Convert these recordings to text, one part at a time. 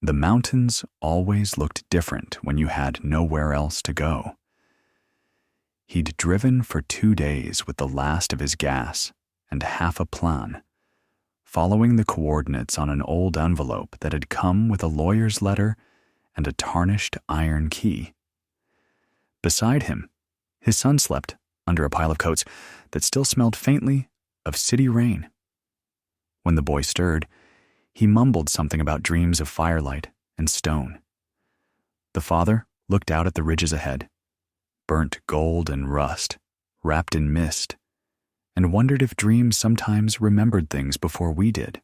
The mountains always looked different when you had nowhere else to go. He'd driven for 2 days with the last of his gas and half a plan, following the coordinates on an old envelope that had come with a lawyer's letter and a tarnished iron key. Beside him, his son slept under a pile of coats that still smelled faintly of city rain. When the boy stirred, he mumbled something about dreams of firelight and stone. The father looked out at the ridges ahead, burnt gold and rust, wrapped in mist, and wondered if dreams sometimes remembered things before we did.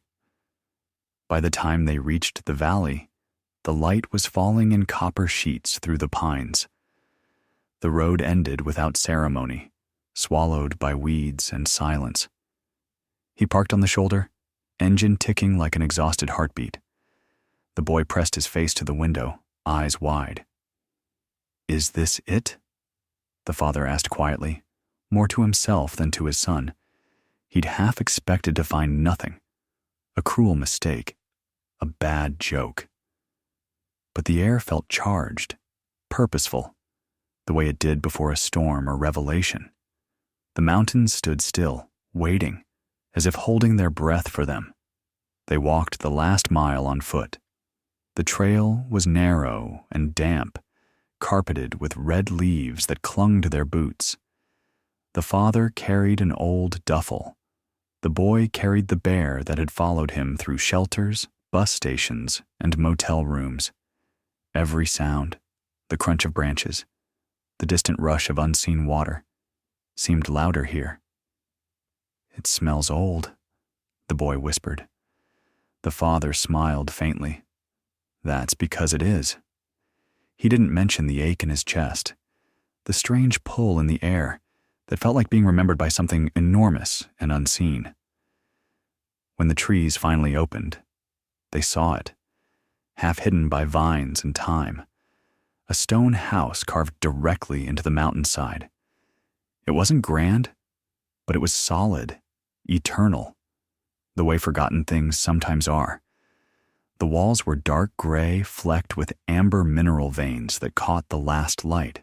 By the time they reached the valley, the light was falling in copper sheets through the pines. The road ended without ceremony, swallowed by weeds and silence. He parked on the shoulder, engine ticking like an exhausted heartbeat. The boy pressed his face to the window, eyes wide. "Is this it?" the father asked quietly, more to himself than to his son. He'd half expected to find nothing, a cruel mistake, a bad joke. But the air felt charged, purposeful, the way it did before a storm or revelation. The mountains stood still, waiting, as if holding their breath for them. They walked the last mile on foot. The trail was narrow and damp, carpeted with red leaves that clung to their boots. The father carried an old duffel. The boy carried the bear that had followed him through shelters, bus stations, and motel rooms. Every sound, the crunch of branches, the distant rush of unseen water, seemed louder here. "It smells old," the boy whispered. The father smiled faintly. "That's because it is." He didn't mention the ache in his chest, the strange pull in the air that felt like being remembered by something enormous and unseen. When the trees finally opened, they saw it, half hidden by vines and thyme, a stone house carved directly into the mountainside. It wasn't grand, but it was solid, eternal, the way forgotten things sometimes are. The walls were dark gray, flecked with amber mineral veins that caught the last light.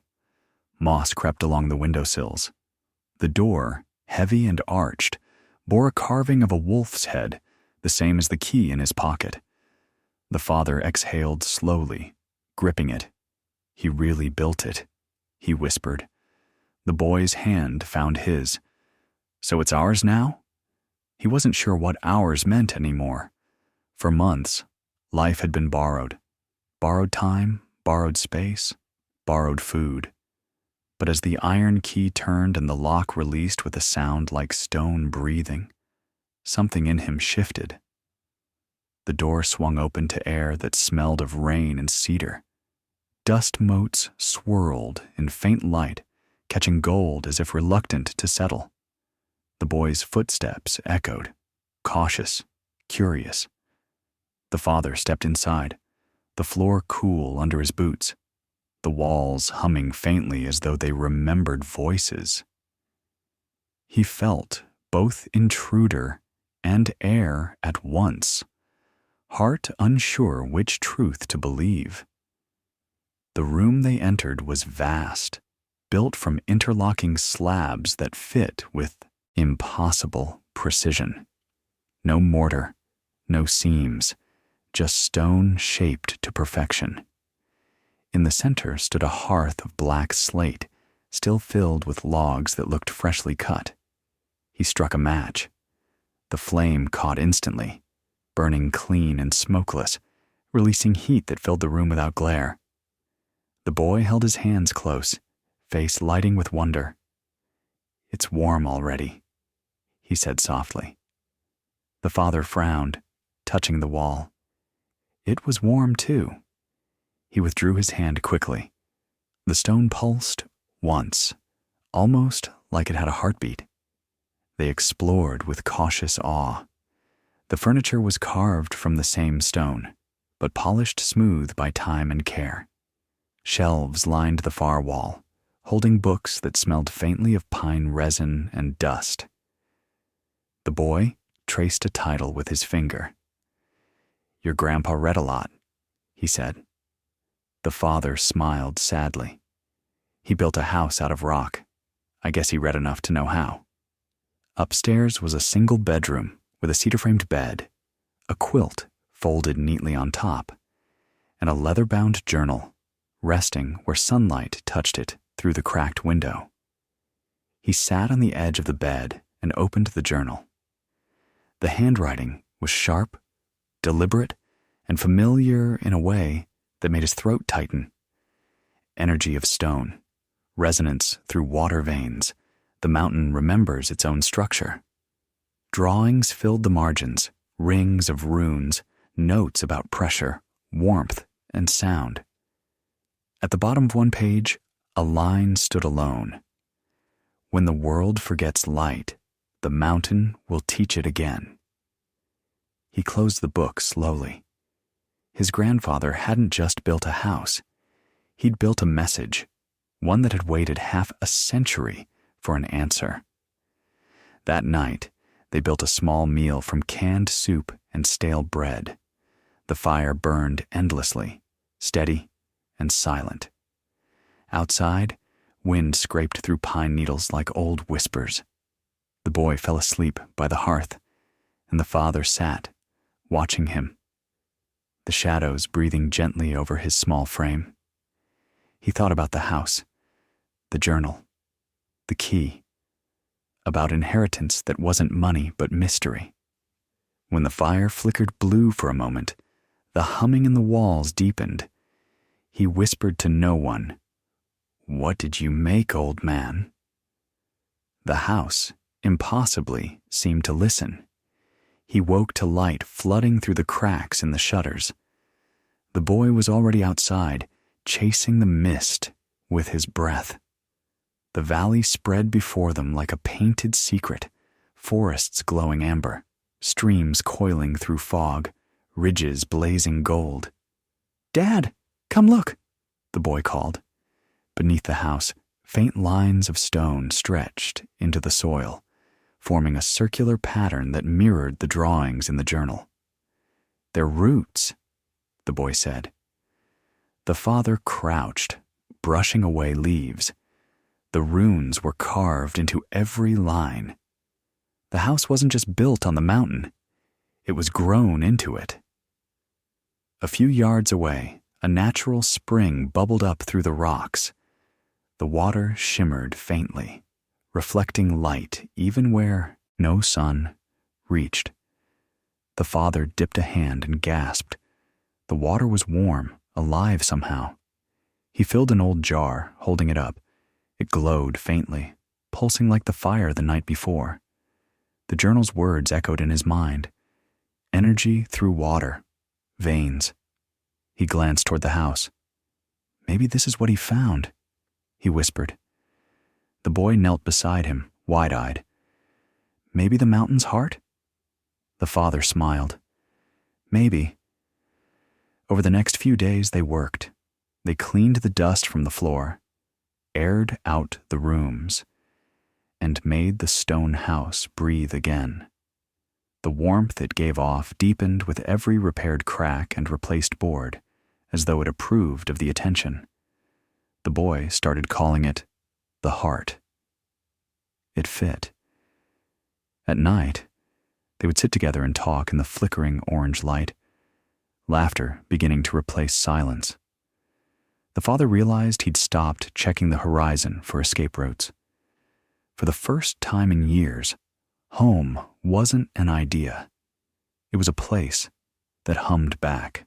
Moss crept along the windowsills. The door, heavy and arched, bore a carving of a wolf's head, the same as the key in his pocket. The father exhaled slowly, gripping it. "He really built it," he whispered. The boy's hand found his. "So it's ours now?" He wasn't sure what ours meant anymore. For months, life had been borrowed. Borrowed time, borrowed space, borrowed food. But as the iron key turned and the lock released with a sound like stone breathing, something in him shifted. The door swung open to air that smelled of rain and cedar. Dust motes swirled in faint light, catching gold as if reluctant to settle. The boy's footsteps echoed, cautious, curious. The father stepped inside, the floor cool under his boots, the walls humming faintly as though they remembered voices. He felt both intruder and air at once, heart unsure which truth to believe. The room they entered was vast, built from interlocking slabs that fit with impossible precision. No mortar, no seams, just stone shaped to perfection. In the center stood a hearth of black slate, still filled with logs that looked freshly cut. He struck a match. The flame caught instantly, burning clean and smokeless, releasing heat that filled the room without glare. The boy held his hands close, face lighting with wonder. "It's warm already," he said softly. The father frowned, touching the wall. It was warm too. He withdrew his hand quickly. The stone pulsed once, almost like it had a heartbeat. They explored with cautious awe. The furniture was carved from the same stone, but polished smooth by time and care. Shelves lined the far wall, holding books that smelled faintly of pine resin and dust. The boy traced a title with his finger. "Your grandpa read a lot," he said. The father smiled sadly. He built a house out of rock. I guess he read enough to know how. Upstairs was a single bedroom with a cedar-framed bed, a quilt folded neatly on top, and a leather-bound journal resting where sunlight touched it through the cracked window. He sat on the edge of the bed and opened the journal. The handwriting was sharp, deliberate, and familiar in a way that made his throat tighten. Energy of stone, resonance through water veins. The mountain remembers its own structure. Drawings filled the margins, rings of runes, notes about pressure, warmth, and sound. At the bottom of one page, a line stood alone. When the world forgets light, the mountain will teach it again. He closed the book slowly. His grandfather hadn't just built a house. He'd built a message, one that had waited half a century for an answer. That night, they built a small meal from canned soup and stale bread. The fire burned endlessly, steady and silent. Outside, wind scraped through pine needles like old whispers. The boy fell asleep by the hearth, and the father sat, watching him, the shadows breathing gently over his small frame. He thought about the house, the journal, the key, about inheritance that wasn't money but mystery. When the fire flickered blue for a moment, the humming in the walls deepened. He whispered to no one, "What did you make, old man?" The house, impossibly, seemed to listen. He woke to light flooding through the cracks in the shutters. The boy was already outside, chasing the mist with his breath. The valley spread before them like a painted secret, forests glowing amber, streams coiling through fog, ridges blazing gold. "Dad, come look," the boy called. Beneath the house, faint lines of stone stretched into the soil, forming a circular pattern that mirrored the drawings in the journal. "They're roots," the boy said. The father crouched, brushing away leaves. The runes were carved into every line. The house wasn't just built on the mountain, it was grown into it. A few yards away, a natural spring bubbled up through the rocks. The water shimmered faintly, reflecting light even where no sun reached. The father dipped a hand and gasped. The water was warm, alive somehow. He filled an old jar, holding it up. It glowed faintly, pulsing like the fire the night before. The journal's words echoed in his mind. Energy through water, veins. He glanced toward the house. Maybe this is what he found, he whispered. The boy knelt beside him, wide-eyed. Maybe the mountain's heart? The father smiled. Maybe. Over the next few days they worked. They cleaned the dust from the floor, aired out the rooms, and made the stone house breathe again. The warmth it gave off deepened with every repaired crack and replaced board, as though it approved of the attention. The boy started calling it the heart. It fit. At night, they would sit together and talk in the flickering orange light, laughter beginning to replace silence. The father realized he'd stopped checking the horizon for escape routes. For the first time in years, home wasn't an idea. It was a place that hummed back.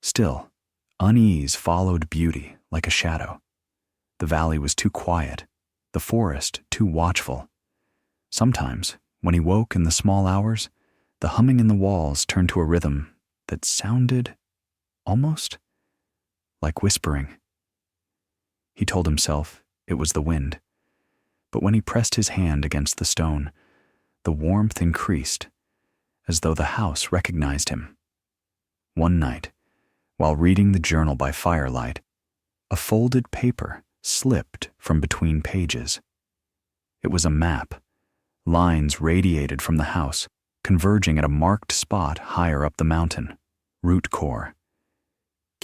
Still, unease followed beauty like a shadow. The valley was too quiet, the forest too watchful. Sometimes, when he woke in the small hours, the humming in the walls turned to a rhythm that sounded almost like whispering. He told himself it was the wind, but when he pressed his hand against the stone, the warmth increased, as though the house recognized him. One night, while reading the journal by firelight, a folded paper slipped from between pages. It was a map. Lines radiated from the house, converging at a marked spot higher up the mountain, Root Core.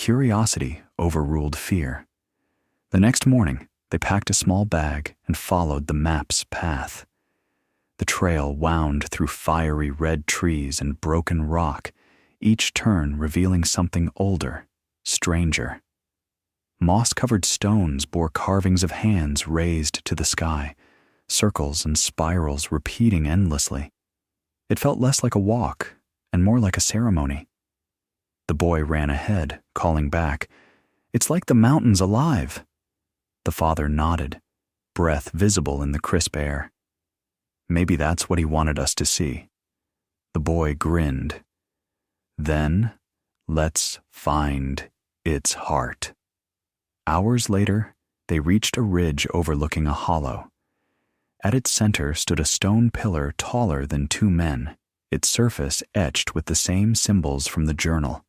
curiosity overruled fear. The next morning, they packed a small bag and followed the map's path. The trail wound through fiery red trees and broken rock, each turn revealing something older, stranger. Moss-covered stones bore carvings of hands raised to the sky, circles and spirals repeating endlessly. It felt less like a walk and more like a ceremony. The boy ran ahead, calling back, "It's like the mountain's alive." The father nodded, breath visible in the crisp air. Maybe that's what he wanted us to see. The boy grinned. Then, let's find its heart. Hours later, they reached a ridge overlooking a hollow. At its center stood a stone pillar taller than 2 men, its surface etched with the same symbols from the journal.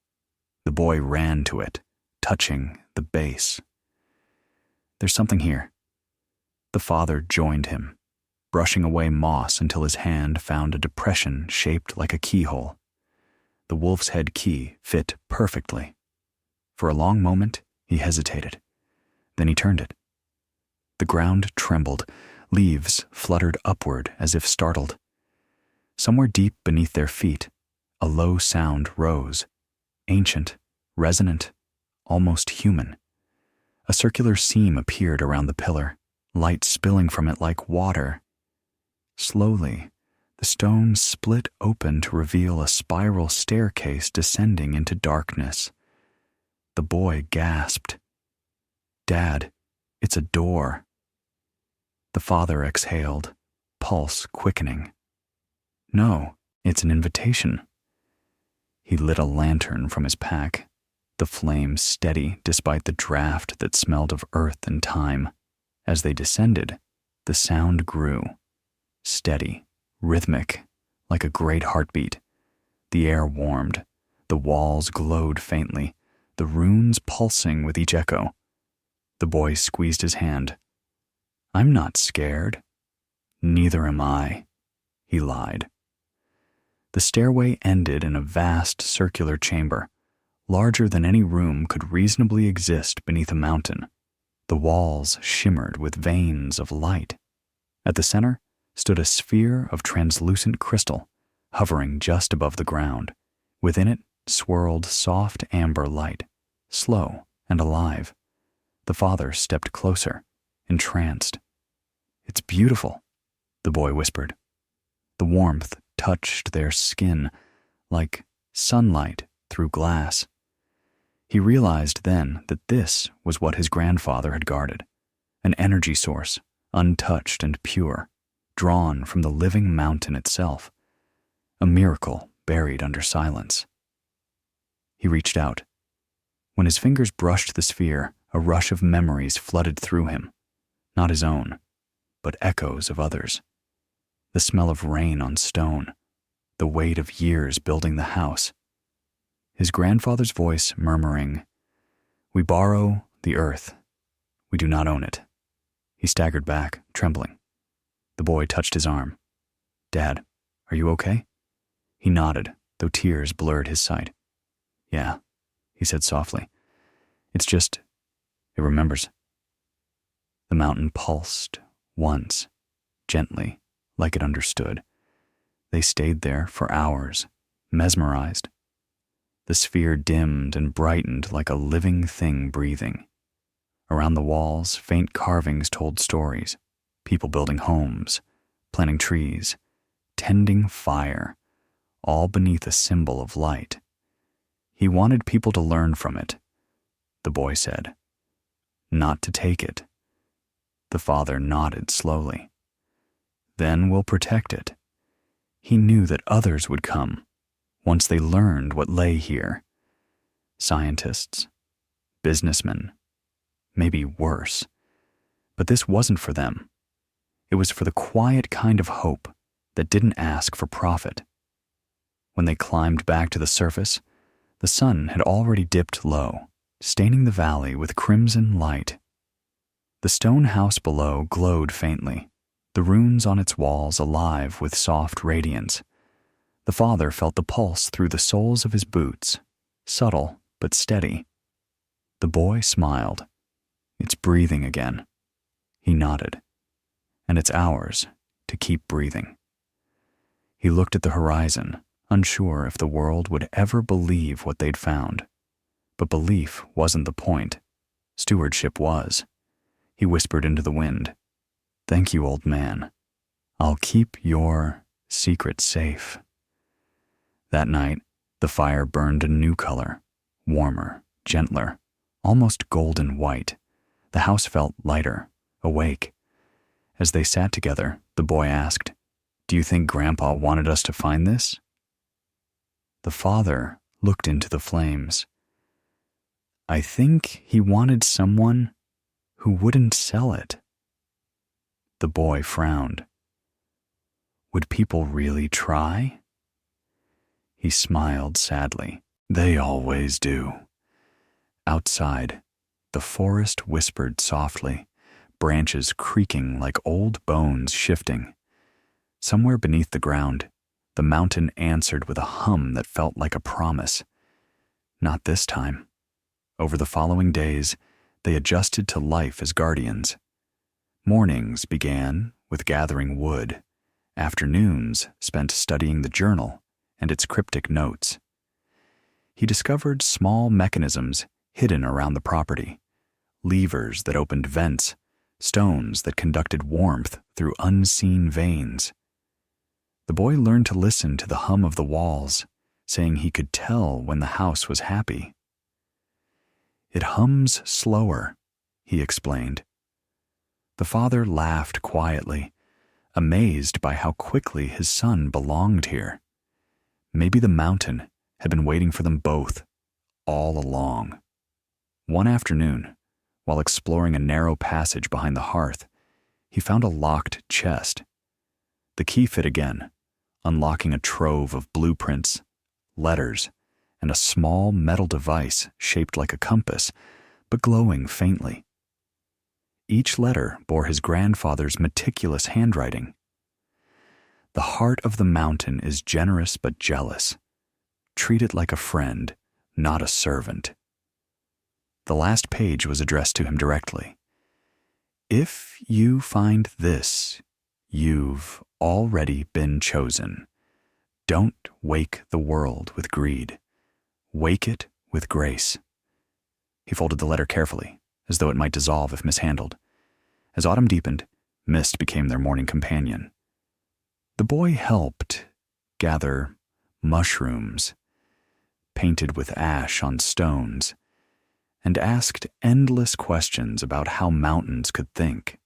The boy ran to it, touching the base. "There's something here." The father joined him, brushing away moss until his hand found a depression shaped like a keyhole. The wolf's head key fit perfectly. For a long moment, he hesitated. Then he turned it. The ground trembled, leaves fluttered upward as if startled. Somewhere deep beneath their feet, a low sound rose, ancient, resonant, almost human. A circular seam appeared around the pillar, light spilling from it like water. Slowly, the stone split open to reveal a spiral staircase descending into darkness. The boy gasped. "Dad, it's a door." The father exhaled, pulse quickening. "No, it's an invitation." He lit a lantern from his pack, the flame steady despite the draft that smelled of earth and time. As they descended, the sound grew, steady, rhythmic, like a great heartbeat. The air warmed, the walls glowed faintly, the runes pulsing with each echo. The boy squeezed his hand. "I'm not scared." "Neither am I," he lied. The stairway ended in a vast circular chamber, larger than any room could reasonably exist beneath a mountain. The walls shimmered with veins of light. At the center stood a sphere of translucent crystal, hovering just above the ground. Within it swirled soft amber light, slow and alive. The father stepped closer, entranced. "It's beautiful," the boy whispered. The warmth touched their skin like sunlight through glass. He realized then that this was what his grandfather had guarded, an energy source, untouched and pure, drawn from the living mountain itself, a miracle buried under silence. He reached out. When his fingers brushed the sphere, a rush of memories flooded through him, not his own, but echoes of others. The smell of rain on stone, the weight of years building the house. His grandfather's voice murmuring, "We borrow the earth. We do not own it." He staggered back, trembling. The boy touched his arm. "Dad, are you okay?" He nodded, though tears blurred his sight. "Yeah," he said softly. "It's just, it remembers." The mountain pulsed, once, gently, like it understood. They stayed there for hours, mesmerized. The sphere dimmed and brightened like a living thing breathing. Around the walls, faint carvings told stories, people building homes, planting trees, tending fire, all beneath a symbol of light. He wanted people to learn from it, the boy said, not to take it. The father nodded slowly. Then we'll protect it. He knew that others would come once they learned what lay here. Scientists, businessmen, maybe worse. But this wasn't for them. It was for the quiet kind of hope that didn't ask for profit. When they climbed back to the surface, the sun had already dipped low, staining the valley with crimson light. The stone house below glowed faintly, the runes on its walls alive with soft radiance. The father felt the pulse through the soles of his boots, subtle but steady. The boy smiled. It's breathing again. He nodded. And it's ours to keep breathing. He looked at the horizon, unsure if the world would ever believe what they'd found. But belief wasn't the point. Stewardship was. He whispered into the wind, "Thank you, old man. I'll keep your secret safe." That night, the fire burned a new color, warmer, gentler, almost golden white. The house felt lighter, awake. As they sat together, the boy asked, "Do you think Grandpa wanted us to find this?" The father looked into the flames. "I think he wanted someone who wouldn't sell it." The boy frowned. "Would people really try?" He smiled sadly. "They always do." Outside, the forest whispered softly, branches creaking like old bones shifting. Somewhere beneath the ground, the mountain answered with a hum that felt like a promise. Not this time. Over the following days, they adjusted to life as guardians. Mornings began with gathering wood. Afternoons spent studying the journal and its cryptic notes. He discovered small mechanisms hidden around the property, levers that opened vents, stones that conducted warmth through unseen veins. The boy learned to listen to the hum of the walls, saying he could tell when the house was happy. "It hums slower," he explained. The father laughed quietly, amazed by how quickly his son belonged here. Maybe the mountain had been waiting for them both, all along. One afternoon, while exploring a narrow passage behind the hearth, he found a locked chest. The key fit again, unlocking a trove of blueprints, letters, and a small metal device shaped like a compass, but glowing faintly. Each letter bore his grandfather's meticulous handwriting. "The heart of the mountain is generous but jealous. Treat it like a friend, not a servant." The last page was addressed to him directly. "If you find this, you've already been chosen. Don't wake the world with greed. Wake it with grace." He folded the letter carefully, as though it might dissolve if mishandled. As autumn deepened, mist became their morning companion. The boy helped gather mushrooms, painted with ash on stones, and asked endless questions about how mountains could think.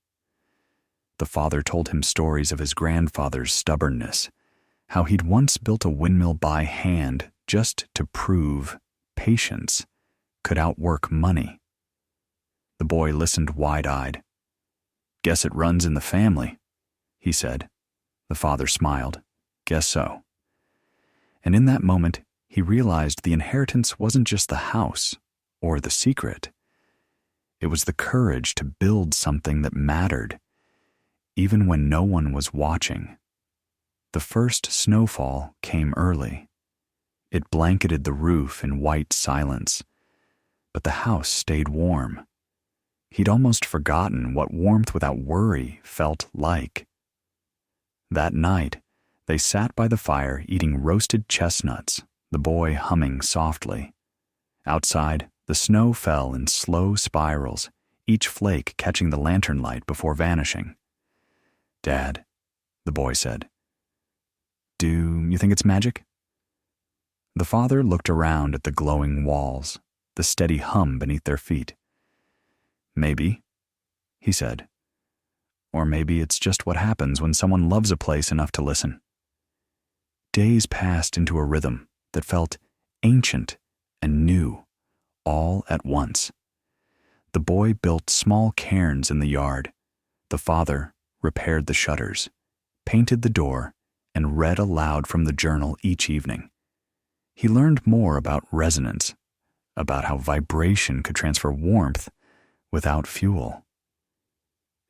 The father told him stories of his grandfather's stubbornness, how he'd once built a windmill by hand just to prove patience could outwork money. The boy listened wide-eyed. "Guess it runs in the family," he said. The father smiled. "Guess so." And in that moment, he realized the inheritance wasn't just the house or the secret. It was the courage to build something that mattered, even when no one was watching. The first snowfall came early. It blanketed the roof in white silence, but the house stayed warm. He'd almost forgotten what warmth without worry felt like. That night, they sat by the fire eating roasted chestnuts, the boy humming softly. Outside, the snow fell in slow spirals, each flake catching the lantern light before vanishing. "Dad," the boy said, "do you think it's magic?" The father looked around at the glowing walls, the steady hum beneath their feet. "Maybe," he said. "Or maybe it's just what happens when someone loves a place enough to listen." Days passed into a rhythm that felt ancient and new, all at once. The boy built small cairns in the yard. The father repaired the shutters, painted the door, and read aloud from the journal each evening. He learned more about resonance, about how vibration could transfer warmth without fuel.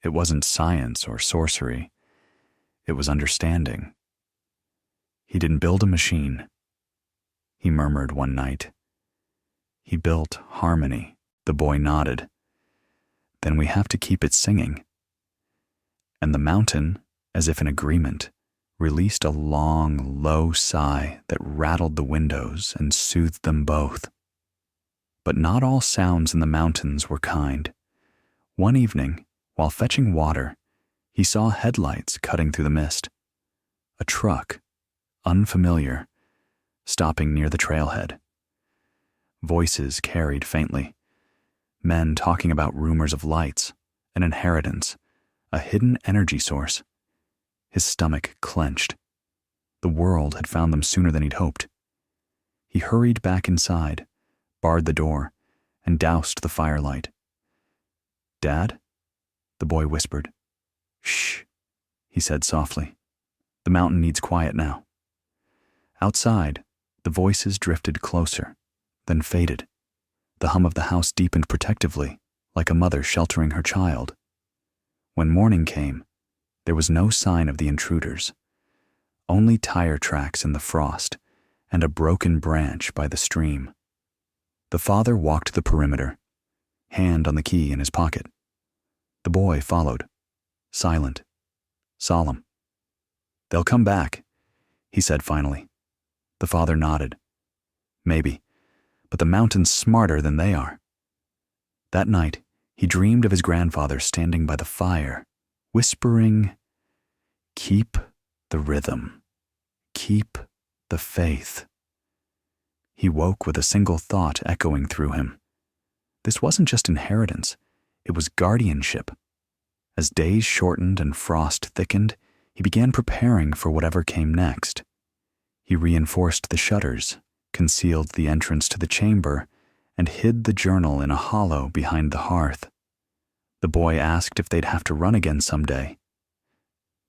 It wasn't science or sorcery. It was understanding. He didn't build a machine. He murmured one night. He built harmony. The boy nodded. Then we have to keep it singing. And the mountain, as if in agreement, released a long, low sigh that rattled the windows and soothed them both. But not all sounds in the mountains were kind. One evening, while fetching water, he saw headlights cutting through the mist. A truck, unfamiliar, stopping near the trailhead. Voices carried faintly. Men talking about rumors of lights, an inheritance, a hidden energy source. His stomach clenched. The world had found them sooner than he'd hoped. He hurried back inside, barred the door, and doused the firelight. "Dad?" the boy whispered. "Shh," he said softly. "The mountain needs quiet now." Outside, the voices drifted closer, then faded. The hum of the house deepened protectively, like a mother sheltering her child. When morning came, there was no sign of the intruders. Only tire tracks in the frost and a broken branch by the stream. The father walked the perimeter, hand on the key in his pocket. The boy followed, silent, solemn. "They'll come back," he said finally. The father nodded. "Maybe, but the mountain's smarter than they are." That night, he dreamed of his grandfather standing by the fire, whispering, "Keep the rhythm. Keep the faith." He woke with a single thought echoing through him. This wasn't just inheritance, it was guardianship. As days shortened and frost thickened, he began preparing for whatever came next. He reinforced the shutters, concealed the entrance to the chamber, and hid the journal in a hollow behind the hearth. The boy asked if they'd have to run again someday.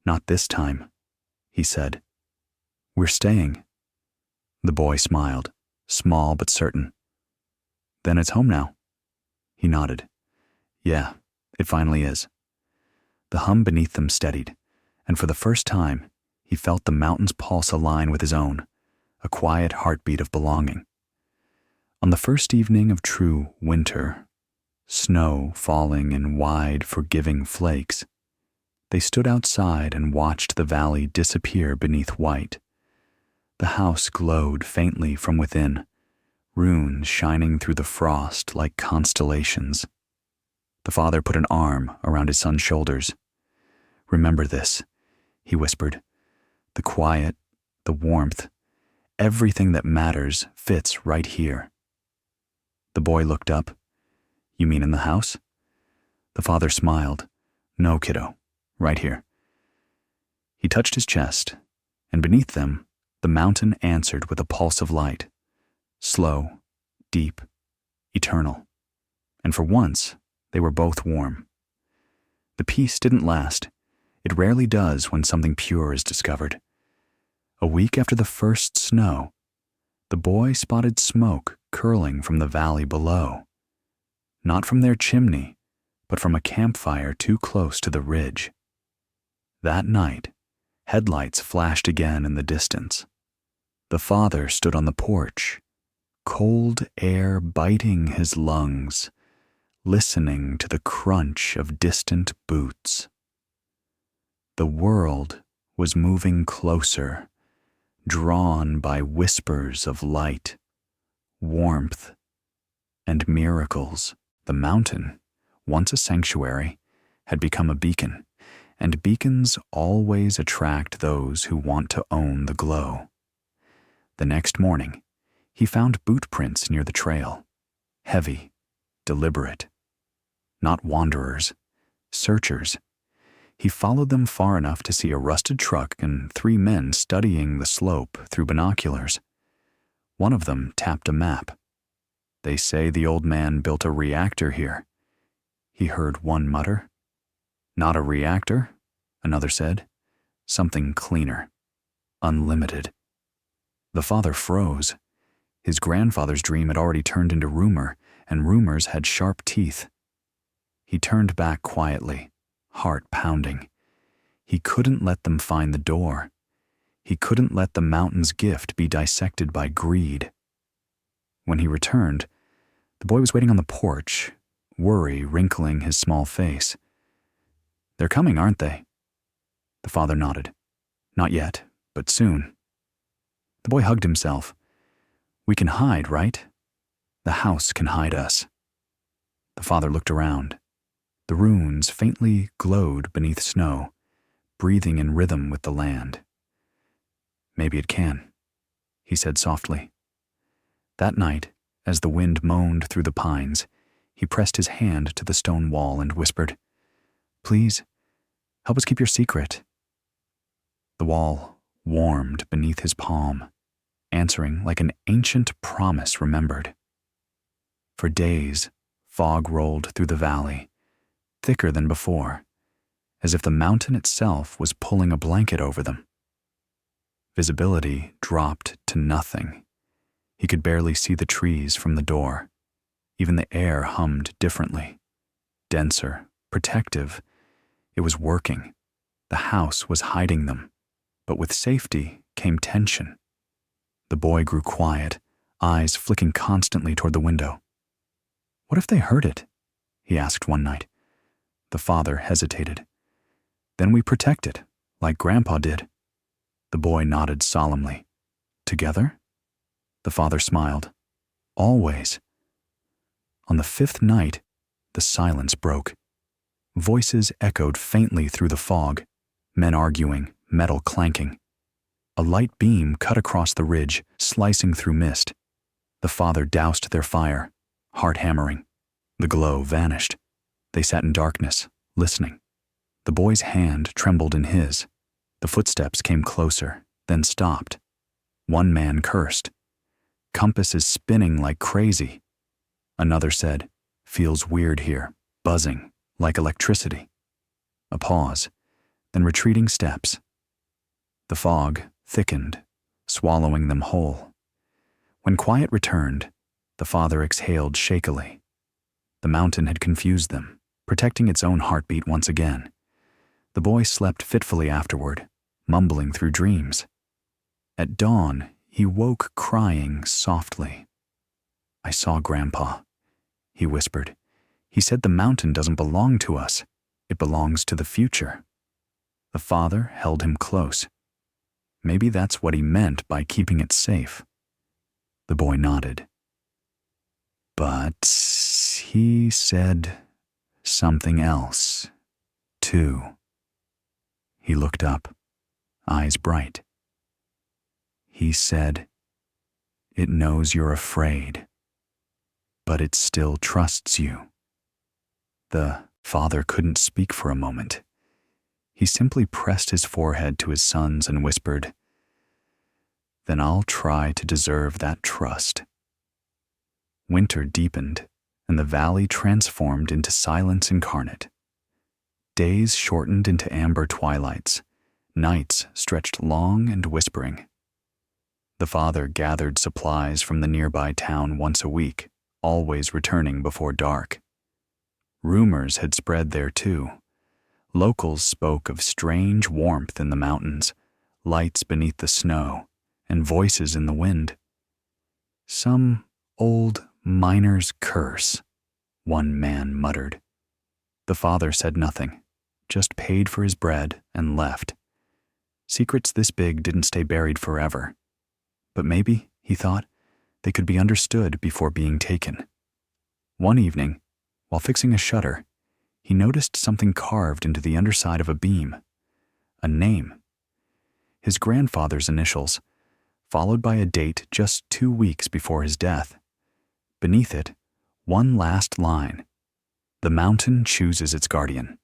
"Not this time," he said. "We're staying." The boy smiled, small but certain. "Then it's home now?" He nodded. "Yeah, it finally is." The hum beneath them steadied, and for the first time, he felt the mountain's pulse align with his own, a quiet heartbeat of belonging. On the first evening of true winter, snow falling in wide, forgiving flakes, they stood outside and watched the valley disappear beneath white. The house glowed faintly from within, runes shining through the frost like constellations. The father put an arm around his son's shoulders. "Remember this," he whispered. "The quiet, the warmth, everything that matters fits right here." The boy looked up. "You mean in the house?" The father smiled. "No, kiddo, right here." He touched his chest, and beneath them, the mountain answered with a pulse of light, slow, deep, eternal. And for once, they were both warm. The peace didn't last. It rarely does when something pure is discovered. A week after the first snow, the boy spotted smoke curling from the valley below. Not from their chimney, but from a campfire too close to the ridge. That night, headlights flashed again in the distance. The father stood on the porch, cold air biting his lungs, listening to the crunch of distant boots. The world was moving closer, drawn by whispers of light, warmth, and miracles. The mountain, once a sanctuary, had become a beacon, and beacons always attract those who want to own the glow. The next morning, he found boot prints near the trail, heavy, deliberate. Not wanderers, searchers. He followed them far enough to see a rusted truck and 3 men studying the slope through binoculars. One of them tapped a map. "They say the old man built a reactor here," he heard one mutter. "Not a reactor," another said. "Something cleaner. Unlimited." The father froze. His grandfather's dream had already turned into rumor, and rumors had sharp teeth. He turned back quietly, heart pounding. He couldn't let them find the door. He couldn't let the mountain's gift be dissected by greed. When he returned, The boy was waiting on the porch, worry wrinkling his small face. "They're coming, aren't they?" The father nodded. "Not yet, but soon." The boy hugged himself. "We can hide, right? The house can hide us." The father looked around. The ruins faintly glowed beneath snow, breathing in rhythm with the land. "Maybe it can," he said softly. That night, as the wind moaned through the pines, he pressed his hand to the stone wall and whispered, "Please, help us keep your secret." The wall warmed beneath his palm, answering like an ancient promise remembered. For days, fog rolled through the valley, thicker than before, as if the mountain itself was pulling a blanket over them. Visibility dropped to nothing. He could barely see the trees from the door. Even the air hummed differently. Denser, protective. It was working. The house was hiding them. But with safety came tension. The boy grew quiet, eyes flicking constantly toward the window. "What if they heard it?" he asked one night. The father hesitated. "Then we protect it, like Grandpa did." The boy nodded solemnly. "Together?" The father smiled. "Always." On the fifth night, the silence broke. Voices echoed faintly through the fog, men arguing, metal clanking. A light beam cut across the ridge, slicing through mist. The father doused their fire, heart hammering. The glow vanished. They sat in darkness, listening. The boy's hand trembled in his. The footsteps came closer, then stopped. One man cursed. "Compass is spinning like crazy." Another said, "Feels weird here, buzzing, like electricity." A pause, then retreating steps. The fog thickened, swallowing them whole. When quiet returned, the father exhaled shakily. The mountain had confused them, protecting its own heartbeat once again. The boy slept fitfully afterward, mumbling through dreams. At dawn, he woke crying softly. "I saw Grandpa," he whispered. "He said the mountain doesn't belong to us. It belongs to the future." The father held him close. Maybe that's what he meant by keeping it safe. The boy nodded. But he said something else, too. He looked up, eyes bright. He said, "It knows you're afraid, but it still trusts you." The father couldn't speak for a moment. He simply pressed his forehead to his son's and whispered, "Then I'll try to deserve that trust." Winter deepened, and the valley transformed into silence incarnate. Days shortened into amber twilights, nights stretched long and whispering. The father gathered supplies from the nearby town once a week, always returning before dark. Rumors had spread there too. Locals spoke of strange warmth in the mountains, lights beneath the snow, and voices in the wind. "Some old miner's curse," one man muttered. The father said nothing, just paid for his bread and left. Secrets this big didn't stay buried forever. But maybe, he thought, they could be understood before being taken. One evening, while fixing a shutter, he noticed something carved into the underside of a beam. A name. His grandfather's initials, followed by a date just 2 weeks before his death. Beneath it, one last line. "The mountain chooses its guardian."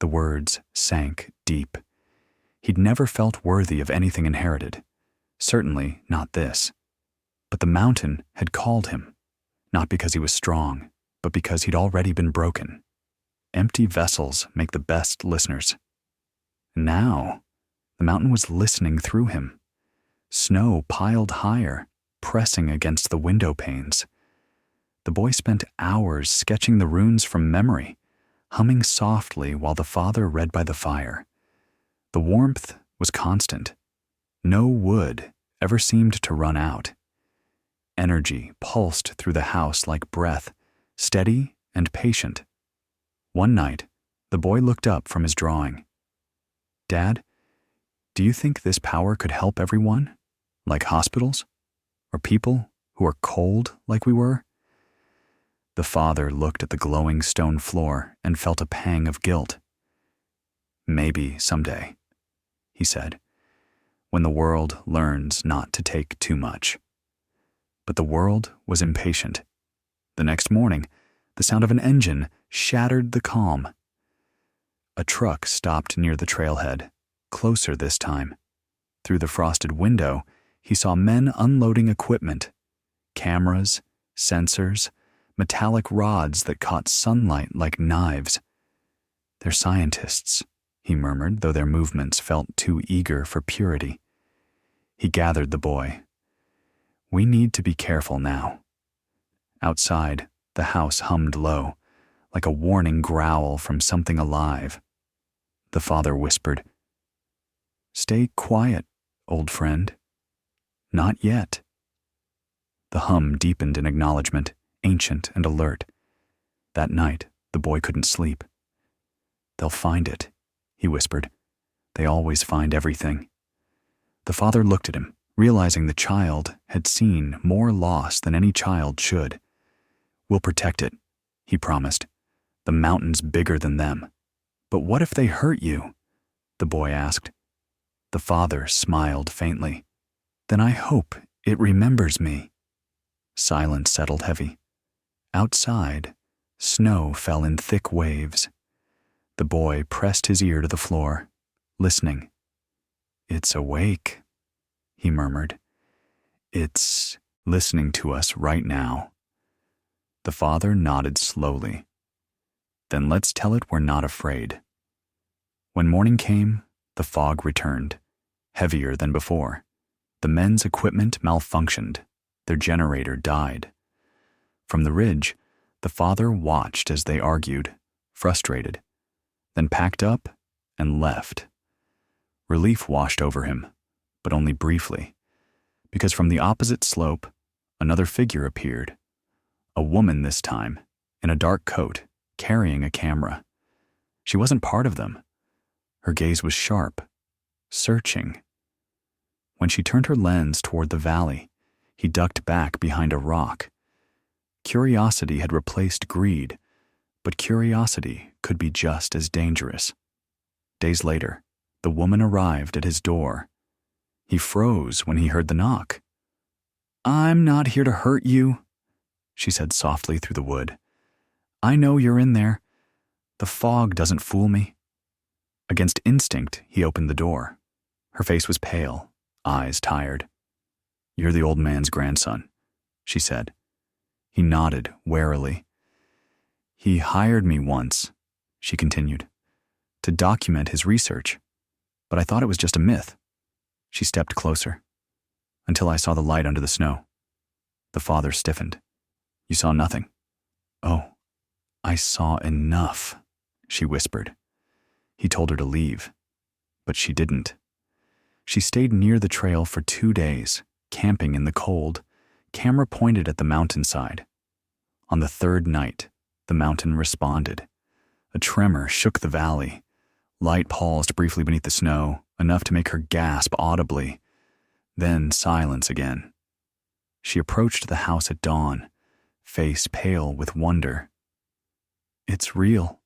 The words sank deep. He'd never felt worthy of anything inherited. Certainly not this. But the mountain had called him, not because he was strong, but because he'd already been broken. Empty vessels make the best listeners. Now, the mountain was listening through him. Snow piled higher, pressing against the window panes. The boy spent hours sketching the runes from memory, humming softly while the father read by the fire. The warmth was constant. No wood ever seemed to run out. Energy pulsed through the house like breath, steady and patient. One night, the boy looked up from his drawing. "Dad, do you think this power could help everyone, like hospitals? Or people who are cold like we were?" The father looked at the glowing stone floor and felt a pang of guilt. "Maybe someday," he said, "when the world learns not to take too much." But the world was impatient. The next morning, the sound of an engine shattered the calm. A truck stopped near the trailhead, closer this time. Through the frosted window, he saw men unloading equipment: cameras, sensors, metallic rods that caught sunlight like knives. "They're scientists," he murmured, though their movements felt too eager for purity. He gathered the boy. "We need to be careful now." Outside, the house hummed low, like a warning growl from something alive. The father whispered, "Stay quiet, old friend. Not yet." The hum deepened in acknowledgement, ancient and alert. That night, the boy couldn't sleep. "They'll find it," he whispered. "They always find everything." The father looked at him, realizing the child had seen more loss than any child should. "We'll protect it," he promised. "The mountain's bigger than them." "But what if they hurt you?" the boy asked. The father smiled faintly. "Then I hope it remembers me." Silence settled heavy. Outside, snow fell in thick waves. The boy pressed his ear to the floor, listening. "It's awake," he murmured. "It's listening to us right now." The father nodded slowly. "Then let's tell it we're not afraid." When morning came, the fog returned, heavier than before. The men's equipment malfunctioned. Their generator died. From the ridge, the father watched as they argued, frustrated, then packed up and left. Relief washed over him, but only briefly, because from the opposite slope, another figure appeared. A woman this time, in a dark coat, carrying a camera. She wasn't part of them. Her gaze was sharp, searching. When she turned her lens toward the valley, he ducked back behind a rock. Curiosity had replaced greed, but curiosity could be just as dangerous. Days later, the woman arrived at his door. He froze when he heard the knock. "I'm not here to hurt you," she said softly through the wood. "I know you're in there. The fog doesn't fool me." Against instinct, he opened the door. Her face was pale, eyes tired. "You're the old man's grandson," she said. He nodded warily. "He hired me once," she continued, "to document his research, but I thought it was just a myth." She stepped closer, until I saw the light under the snow. The father stiffened. "You saw nothing?" "Oh, I saw enough," she whispered. He told her to leave, but she didn't. She stayed near the trail for 2 days, camping in the cold, camera pointed at the mountainside. On the third night, the mountain responded. A tremor shook the valley. Light paused briefly beneath the snow, enough to make her gasp audibly. Then silence again. She approached the house at dawn, face pale with wonder. "It's real,"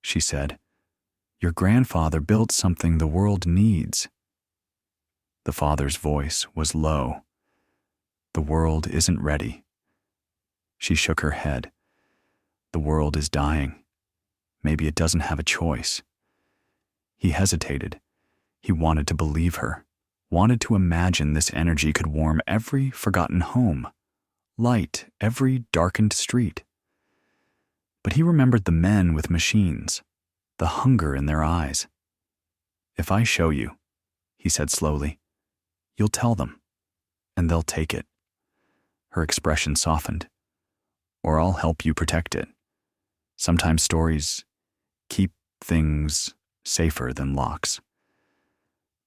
she said. "Your grandfather built something the world needs." The father's voice was low. "The world isn't ready." She shook her head. "The world is dying. Maybe it doesn't have a choice." He hesitated. He wanted to believe her, wanted to imagine this energy could warm every forgotten home, light every darkened street. But he remembered the men with machines, the hunger in their eyes. "If I show you," he said slowly, "you'll tell them, and they'll take it." Her expression softened. "Or I'll help you protect it. Sometimes stories keep things safer than locks."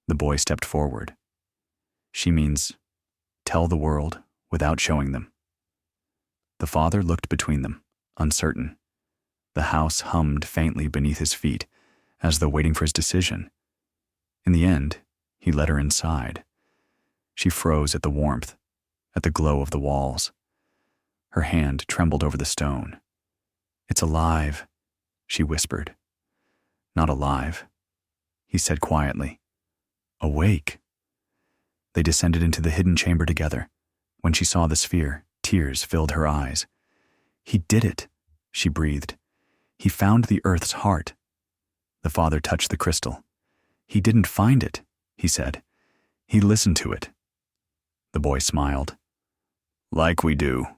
The boy stepped forward. "She means tell the world without showing them. The father looked between them, uncertain. The house hummed faintly beneath his feet, as though waiting for his decision. In the end, he led her inside. She froze at the warmth, at the glow of the walls. Her hand trembled over the stone. "It's alive," she whispered. "Not alive," he said quietly. "Awake." They descended into the hidden chamber together. When she saw the sphere, tears filled her eyes. "He did it," she breathed. "He found the Earth's heart." The father touched the crystal. "He didn't find it," he said. "He listened to it." The boy smiled. "Like we do."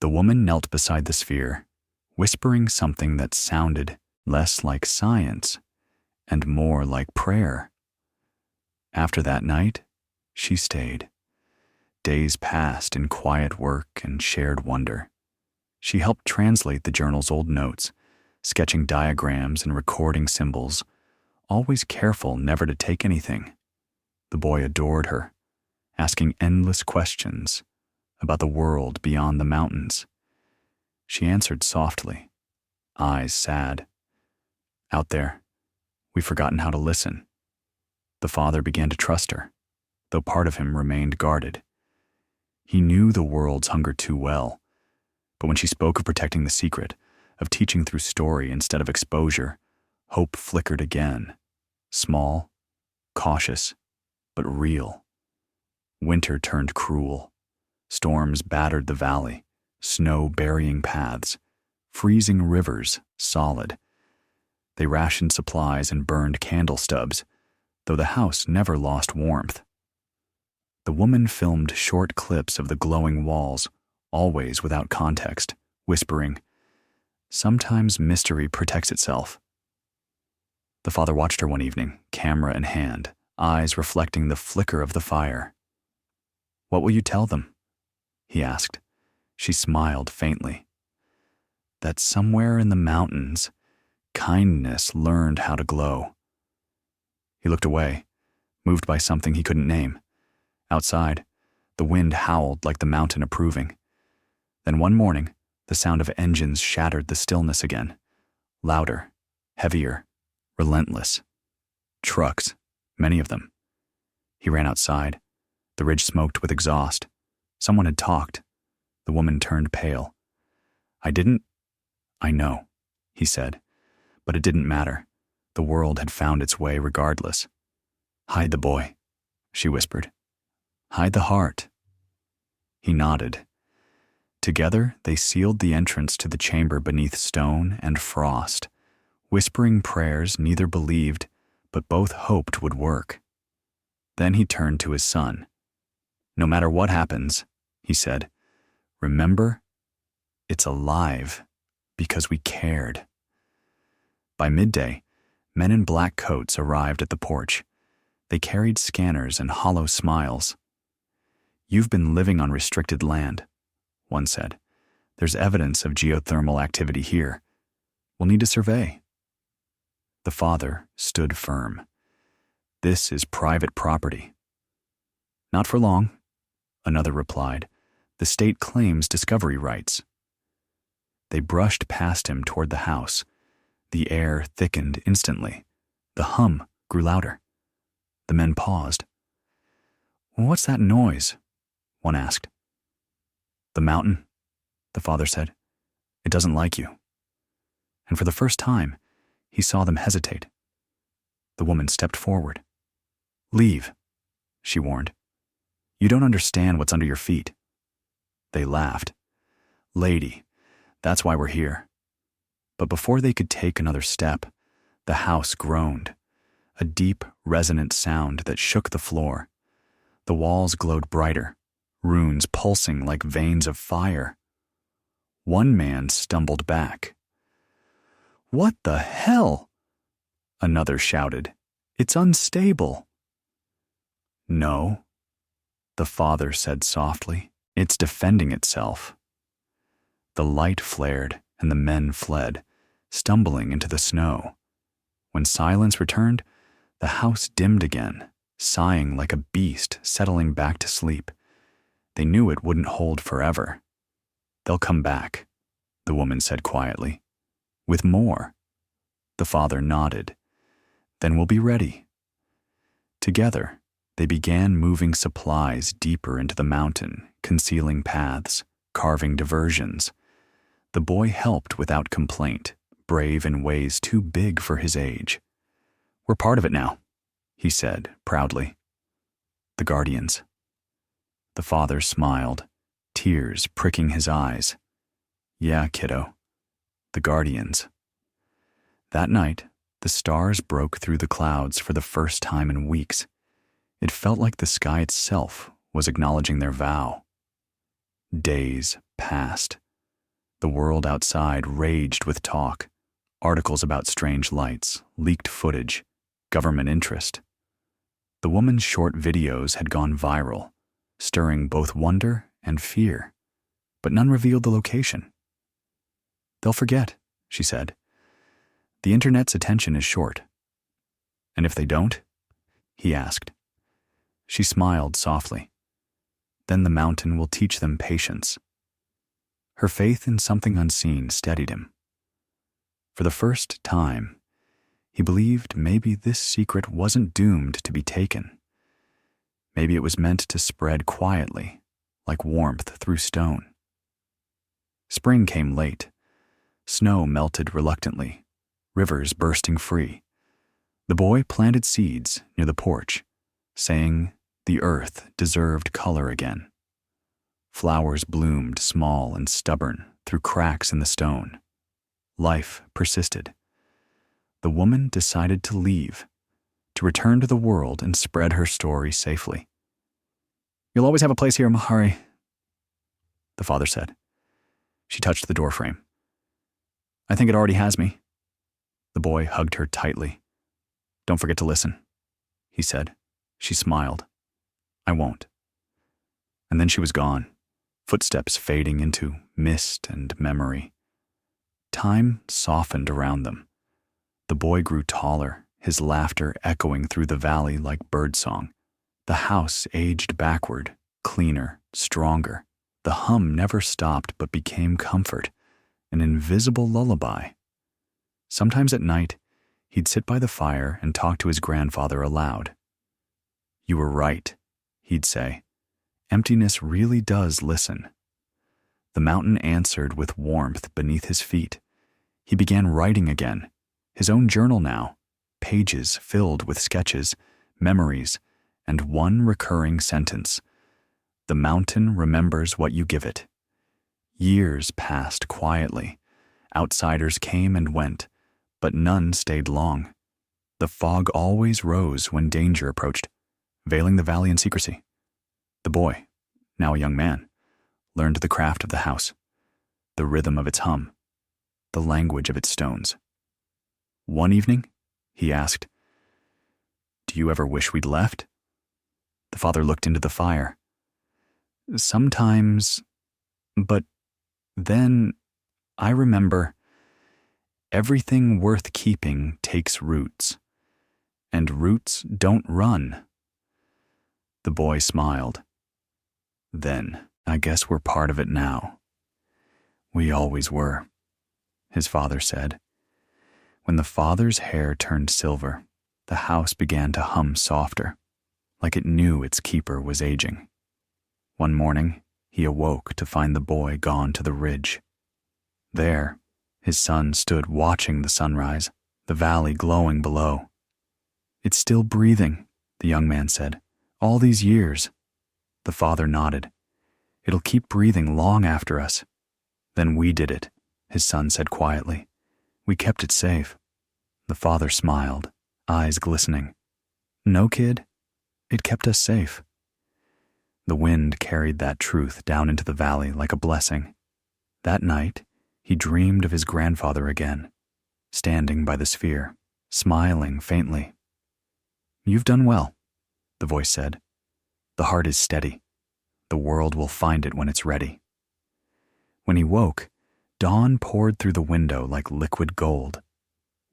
The woman knelt beside the sphere, whispering something that sounded less like science and more like prayer. After that night, she stayed. Days passed in quiet work and shared wonder. She helped translate the journal's old notes, sketching diagrams and recording symbols, always careful never to take anything. The boy adored her, asking endless questions about the world beyond the mountains. She answered softly, eyes sad. "Out there, we've forgotten how to listen." The father began to trust her, though part of him remained guarded. He knew the world's hunger too well, but when she spoke of protecting the secret, of teaching through story instead of exposure, hope flickered again, small, cautious, but real. Winter turned cruel. Storms battered the valley, snow burying paths, freezing rivers solid. They rationed supplies and burned candle stubs, though the house never lost warmth. The woman filmed short clips of the glowing walls, always without context, whispering, "Sometimes mystery protects itself." The father watched her one evening, camera in hand, eyes reflecting the flicker of the fire. "What will you tell them?" he asked. She smiled faintly. "That somewhere in the mountains, kindness learned how to glow." He looked away, moved by something he couldn't name. Outside, the wind howled like the mountain approving. Then one morning, the sound of engines shattered the stillness again. Louder, heavier, relentless. Trucks, many of them. He ran outside. The ridge smoked with exhaust. Someone had talked. The woman turned pale. "I know," he said, but it didn't matter. The world had found its way regardless. "Hide the boy," she whispered. "Hide the heart." He nodded. Together, they sealed the entrance to the chamber beneath stone and frost, whispering prayers neither believed, but both hoped would work. Then he turned to his son. "No matter what happens," he said, "remember, it's alive because we cared." By midday, men in black coats arrived at the porch. They carried scanners and hollow smiles. "You've been living on restricted land," one said. "There's evidence of geothermal activity here. We'll need to survey." The father stood firm. "This is private property." "Not for long," another replied. "The state claims discovery rights." They brushed past him toward the house. The air thickened instantly. The hum grew louder. The men paused. "What's that noise?" one asked. "The mountain," the father said. "It doesn't like you." And for the first time, he saw them hesitate. The woman stepped forward. "Leave," she warned. "You don't understand what's under your feet." They laughed. "Lady, that's why we're here." But before they could take another step, the house groaned, a deep, resonant sound that shook the floor. The walls glowed brighter, runes pulsing like veins of fire. One man stumbled back. "What the hell?" Another shouted. "It's unstable." "No," the father said softly. "It's defending itself." The light flared and the men fled, stumbling into the snow. When silence returned, the house dimmed again, sighing like a beast settling back to sleep. They knew it wouldn't hold forever. "They'll come back," the woman said quietly. "With more." The father nodded. "Then we'll be ready." Together, they began moving supplies deeper into the mountain, concealing paths, carving diversions. The boy helped without complaint, brave in ways too big for his age. "We're part of it now," he said proudly. "The guardians." The father smiled, tears pricking his eyes. "Yeah, kiddo. The guardians." That night, the stars broke through the clouds for the first time in weeks. It felt like the sky itself was acknowledging their vow. Days passed. The world outside raged with talk, articles about strange lights, leaked footage, government interest. The woman's short videos had gone viral, stirring both wonder and fear, but none revealed the location. "They'll forget," she said. "The internet's attention is short." "And if they don't?" he asked. She smiled softly. "Then the mountain will teach them patience." Her faith in something unseen steadied him. For the first time, he believed maybe this secret wasn't doomed to be taken. Maybe it was meant to spread quietly, like warmth through stone. Spring came late. Snow melted reluctantly, rivers bursting free. The boy planted seeds near the porch, saying the earth deserved color again. Flowers bloomed small and stubborn through cracks in the stone. Life persisted. The woman decided to leave, to return to the world and spread her story safely. "You'll always have a place here, Mahari," the father said. She touched the doorframe. "I think it already has me." The boy hugged her tightly. "Don't forget to listen," he said. She smiled. "I won't." And then she was gone, footsteps fading into mist and memory. Time softened around them. The boy grew taller, his laughter echoing through the valley like birdsong. The house aged backward, cleaner, stronger. The hum never stopped but became comfort, an invisible lullaby. Sometimes at night, he'd sit by the fire and talk to his grandfather aloud. "You were right," he'd say. "Emptiness really does listen." The mountain answered with warmth beneath his feet. He began writing again, his own journal now, pages filled with sketches, memories, and one recurring sentence: "The mountain remembers what you give it." Years passed quietly. Outsiders came and went, but none stayed long. The fog always rose when danger approached, veiling the valley in secrecy. The boy, now a young man, learned the craft of the house, the rhythm of its hum, the language of its stones. One evening, he asked, "Do you ever wish we'd left?" The father looked into the fire. "Sometimes, but then I remember everything worth keeping takes roots, and roots don't run." The boy smiled. "Then I guess we're part of it now." "We always were," his father said. When the father's hair turned silver, the house began to hum softer, like it knew its keeper was aging. One morning, he awoke to find the boy gone to the ridge. There, his son stood watching the sunrise, the valley glowing below. "It's still breathing," the young man said. "All these years." The father nodded. "It'll keep breathing long after us." "Then we did it," his son said quietly. "We kept it safe." The father smiled, eyes glistening. "No, kid, it kept us safe." The wind carried that truth down into the valley like a blessing. That night, he dreamed of his grandfather again, standing by the sphere, smiling faintly. "You've done well," the voice said. "The heart is steady. The world will find it when it's ready." When he woke, dawn poured through the window like liquid gold.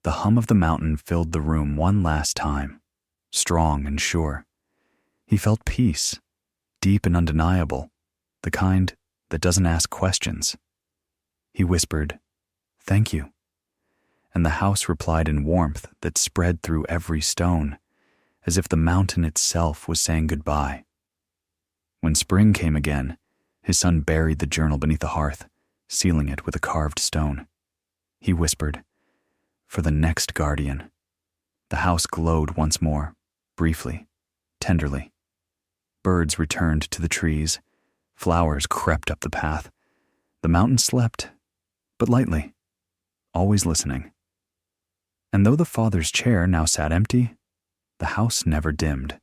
The hum of the mountain filled the room one last time, strong and sure. He felt peace, deep and undeniable, the kind that doesn't ask questions. He whispered, "Thank you," and the house replied in warmth that spread through every stone, as if the mountain itself was saying goodbye. When spring came again, his son buried the journal beneath the hearth, sealing it with a carved stone. He whispered, "For the next guardian." The house glowed once more, briefly, tenderly. Birds returned to the trees. Flowers crept up the path. The mountain slept, but lightly, always listening. And though the father's chair now sat empty, the house never dimmed.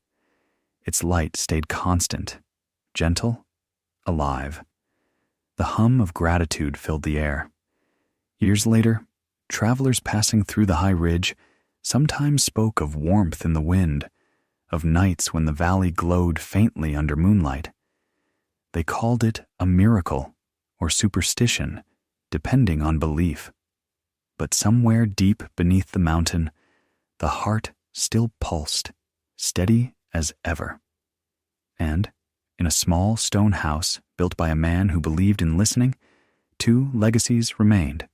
Its light stayed constant, gentle, alive. The hum of gratitude filled the air. Years later, travelers passing through the high ridge sometimes spoke of warmth in the wind, of nights when the valley glowed faintly under moonlight. They called it a miracle or superstition, depending on belief. But somewhere deep beneath the mountain, the heart still pulsed, steady as ever. And, in a small stone house built by a man who believed in listening, 2 legacies remained.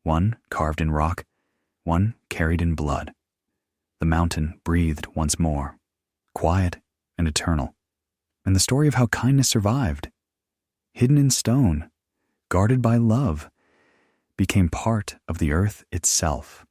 One carved in rock, one carried in blood. The mountain breathed once more, quiet and eternal. And the story of how kindness survived, hidden in stone, guarded by love, became part of the earth itself.